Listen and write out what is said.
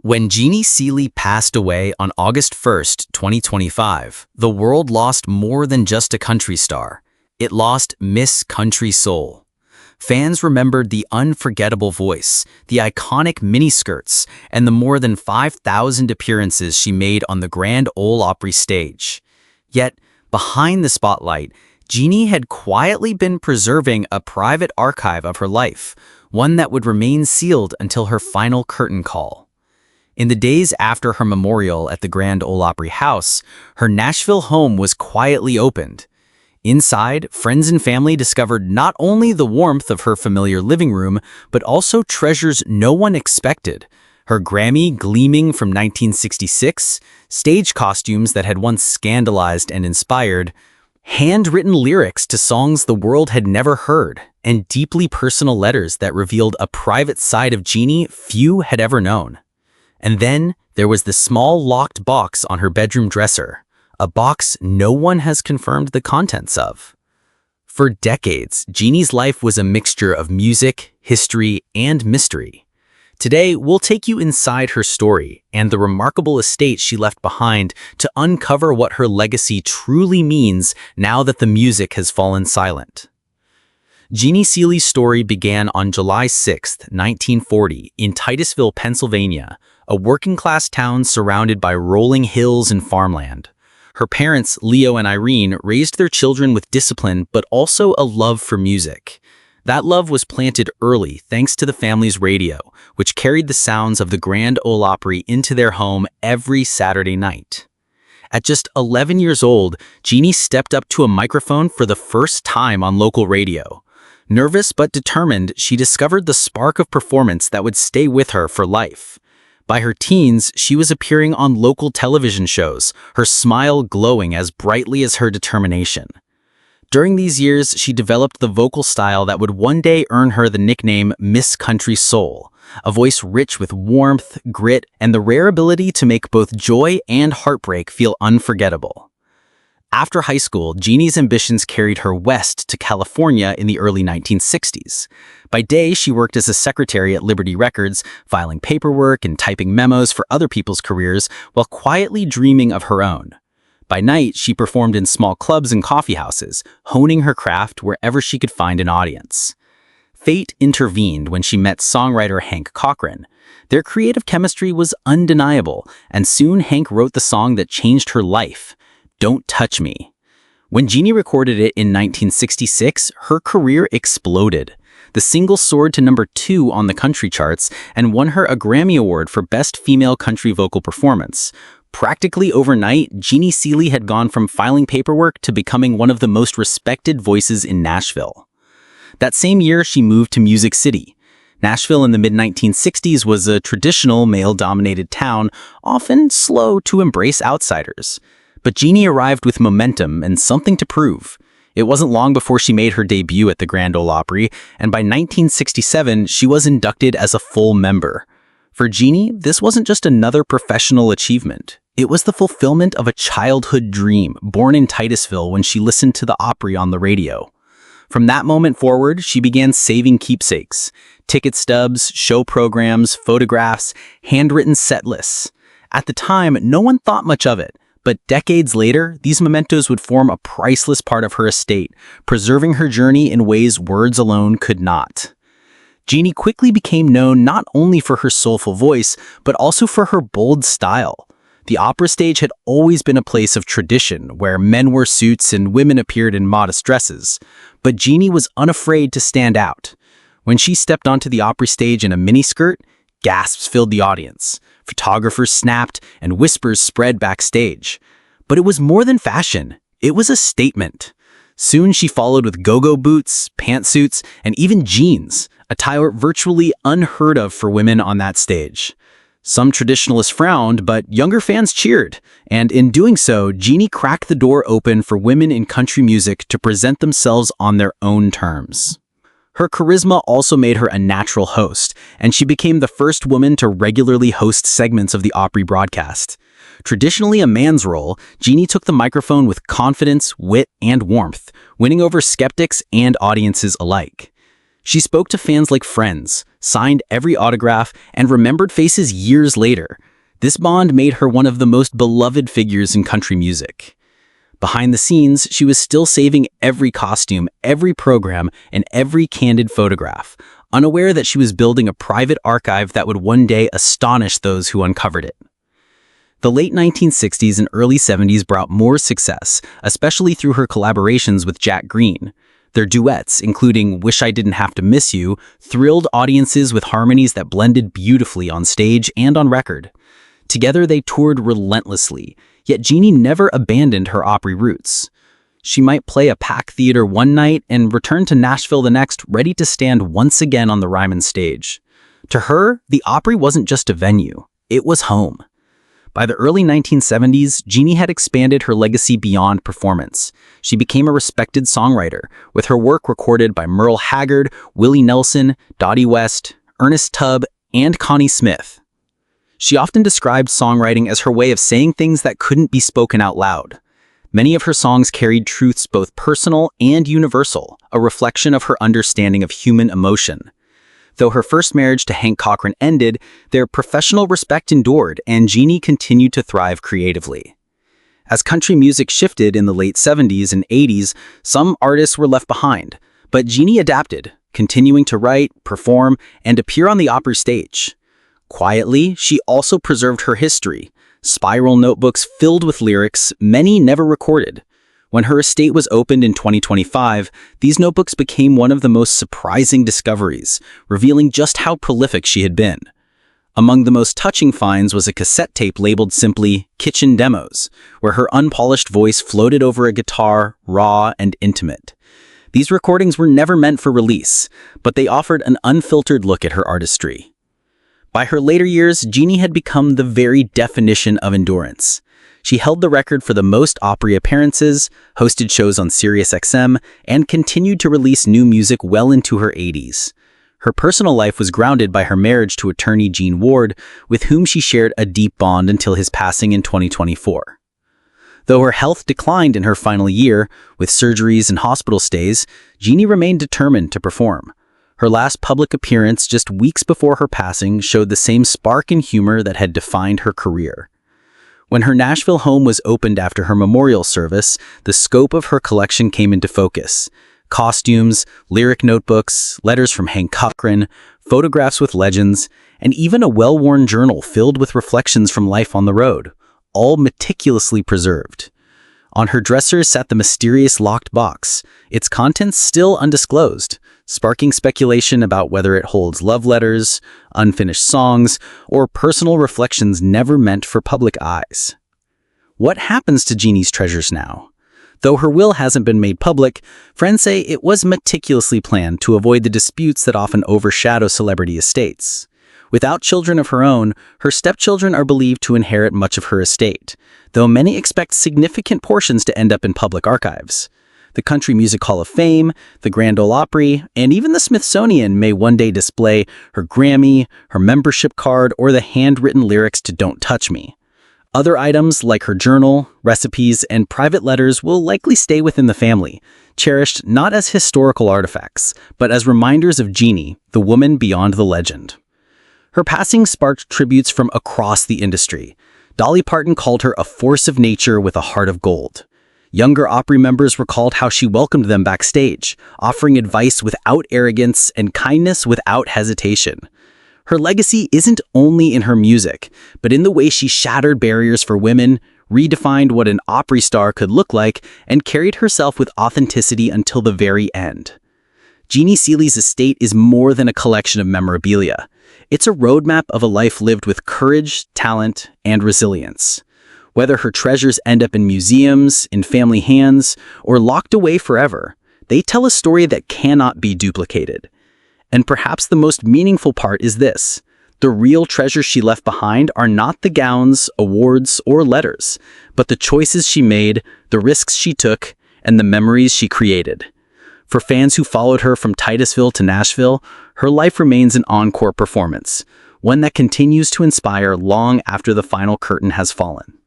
When Jeannie Seely passed away on August 1st, 2025, the world lost more than just a country star. It lost Miss Country Soul. Fans remembered the unforgettable voice, the iconic miniskirts, and the more than 5,000 appearances she made on the Grand Ole Opry stage. Yet, behind the spotlight, Jeannie had quietly been preserving a private archive of her life, one that would remain sealed until her final curtain call. In the days after her memorial at the Grand Ole Opry house, her Nashville home was quietly opened. Inside, friends and family discovered not only the warmth of her familiar living room, but also treasures no one expected. Her Grammy gleaming from 1966, stage costumes that had once scandalized and inspired, handwritten lyrics to songs the world had never heard, and deeply personal letters that revealed a private side of Jeannie few had ever known. And then there was the small locked box on her bedroom dresser, a box no one has confirmed the contents of. For decades, Jeannie's life was a mixture of music, history, and mystery. Today, we'll take you inside her story and the remarkable estate she left behind to uncover what her legacy truly means now that the music has fallen silent. Jeannie Seely's story began on July 6, 1940, in Titusville, Pennsylvania, a working-class town surrounded by rolling hills and farmland. Her parents, Leo and Irene, raised their children with discipline but also a love for music. That love was planted early thanks to the family's radio, which carried the sounds of the Grand Ole Opry into their home every Saturday night. At just 11 years old, Jeannie stepped up to a microphone for the first time on local radio. Nervous but determined, she discovered the spark of performance that would stay with her for life. By her teens, she was appearing on local television shows, her smile glowing as brightly as her determination. During these years, she developed the vocal style that would one day earn her the nickname Miss Country Soul, a voice rich with warmth, grit, and the rare ability to make both joy and heartbreak feel unforgettable. After high school, Jeannie's ambitions carried her west to California in the early 1960s. By day, she worked as a secretary at Liberty Records, filing paperwork and typing memos for other people's careers while quietly dreaming of her own. By night, she performed in small clubs and coffee houses, honing her craft wherever she could find an audience. Fate intervened when she met songwriter Hank Cochran. Their creative chemistry was undeniable, and soon Hank wrote the song that changed her life, "Don't Touch Me." When Jeannie recorded it in 1966, her career exploded. The single soared to number 2 on the country charts and won her a Grammy Award for Best Female Country Vocal Performance. Practically overnight, Jeannie Seely had gone from filing paperwork to becoming one of the most respected voices in Nashville. That same year, she moved to Music City. Nashville in the mid-1960s was a traditional male-dominated town, often slow to embrace outsiders. But Jeannie arrived with momentum and something to prove. It wasn't long before she made her debut at the Grand Ole Opry, and by 1967, she was inducted as a full member. For Jeannie, this wasn't just another professional achievement. It was the fulfillment of a childhood dream born in Titusville when she listened to the Opry on the radio. From that moment forward, she began saving keepsakes: ticket stubs, show programs, photographs, handwritten set lists. At the time, no one thought much of it. But decades later, these mementos would form a priceless part of her estate, preserving her journey in ways words alone could not. Jeannie quickly became known not only for her soulful voice, but also for her bold style. The opera stage had always been a place of tradition, where men wore suits and women appeared in modest dresses. But Jeannie was unafraid to stand out. When she stepped onto the Opry stage in a miniskirt, gasps filled the audience. Photographers snapped, and whispers spread backstage. But it was more than fashion. It was a statement. Soon she followed with go-go boots, pantsuits, and even jeans, attire virtually unheard of for women on that stage. Some traditionalists frowned, but younger fans cheered. And in doing so, Jeannie cracked the door open for women in country music to present themselves on their own terms. Her charisma also made her a natural host, and she became the first woman to regularly host segments of the Opry broadcast. Traditionally a man's role, Jeannie took the microphone with confidence, wit, and warmth, winning over skeptics and audiences alike. She spoke to fans like friends, signed every autograph, and remembered faces years later. This bond made her one of the most beloved figures in country music. Behind the scenes, she was still saving every costume, every program, and every candid photograph, unaware that she was building a private archive that would one day astonish those who uncovered it. The late 1960s and early 70s brought more success, especially through her collaborations with Jack Green. Their duets, including Wish I Didn't Have to Miss You, thrilled audiences with harmonies that blended beautifully on stage and on record. Together they toured relentlessly, yet Jeannie never abandoned her Opry roots. She might play a packed theater one night and return to Nashville the next, ready to stand once again on the Ryman stage. To her, the Opry wasn't just a venue, it was home. By the early 1970s, Jeannie had expanded her legacy beyond performance. She became a respected songwriter, with her work recorded by Merle Haggard, Willie Nelson, Dottie West, Ernest Tubb, and Connie Smith. She often described songwriting as her way of saying things that couldn't be spoken out loud. Many of her songs carried truths both personal and universal, a reflection of her understanding of human emotion. Though her first marriage to Hank Cochran ended, their professional respect endured, and Jeannie continued to thrive creatively. As country music shifted in the late 70s and 80s, some artists were left behind, but Jeannie adapted, continuing to write, perform, and appear on the Opry stage. Quietly, she also preserved her history, spiral notebooks filled with lyrics, many never recorded. When her estate was opened in 2025, these notebooks became one of the most surprising discoveries, revealing just how prolific she had been. Among the most touching finds was a cassette tape labeled simply Kitchen Demos, where her unpolished voice floated over a guitar, raw and intimate. These recordings were never meant for release, but they offered an unfiltered look at her artistry. By her later years, Jeannie had become the very definition of endurance. She held the record for the most Opry appearances, hosted shows on SiriusXM, and continued to release new music well into her 80s. Her personal life was grounded by her marriage to attorney Gene Ward, with whom she shared a deep bond until his passing in 2024. Though her health declined in her final year, with surgeries and hospital stays, Jeannie remained determined to perform. Her last public appearance just weeks before her passing showed the same spark and humor that had defined her career. When her Nashville home was opened after her memorial service, the scope of her collection came into focus. Costumes, lyric notebooks, letters from Hank Cochran, photographs with legends, and even a well-worn journal filled with reflections from life on the road, all meticulously preserved. On her dresser sat the mysterious locked box, its contents still undisclosed, sparking speculation about whether it holds love letters, unfinished songs, or personal reflections never meant for public eyes. What happens to Jeannie's treasures now? Though her will hasn't been made public, friends say it was meticulously planned to avoid the disputes that often overshadow celebrity estates. Without children of her own, her stepchildren are believed to inherit much of her estate, though many expect significant portions to end up in public archives. The Country Music Hall of Fame, the Grand Ole Opry, and even the Smithsonian may one day display her Grammy, her membership card, or the handwritten lyrics to Don't Touch Me. Other items like her journal, recipes, and private letters will likely stay within the family, cherished not as historical artifacts, but as reminders of Jeannie, the woman beyond the legend. Her passing sparked tributes from across the industry. Dolly Parton called her a force of nature with a heart of gold. Younger Opry members recalled how she welcomed them backstage, offering advice without arrogance and kindness without hesitation. Her legacy isn't only in her music, but in the way she shattered barriers for women, redefined what an Opry star could look like, and carried herself with authenticity until the very end. Jeannie Seely's estate is more than a collection of memorabilia. It's a roadmap of a life lived with courage, talent, and resilience. Whether her treasures end up in museums, in family hands, or locked away forever, they tell a story that cannot be duplicated. And perhaps the most meaningful part is this: the real treasures she left behind are not the gowns, awards, or letters, but the choices she made, the risks she took, and the memories she created. For fans who followed her from Titusville to Nashville, her life remains an encore performance, one that continues to inspire long after the final curtain has fallen.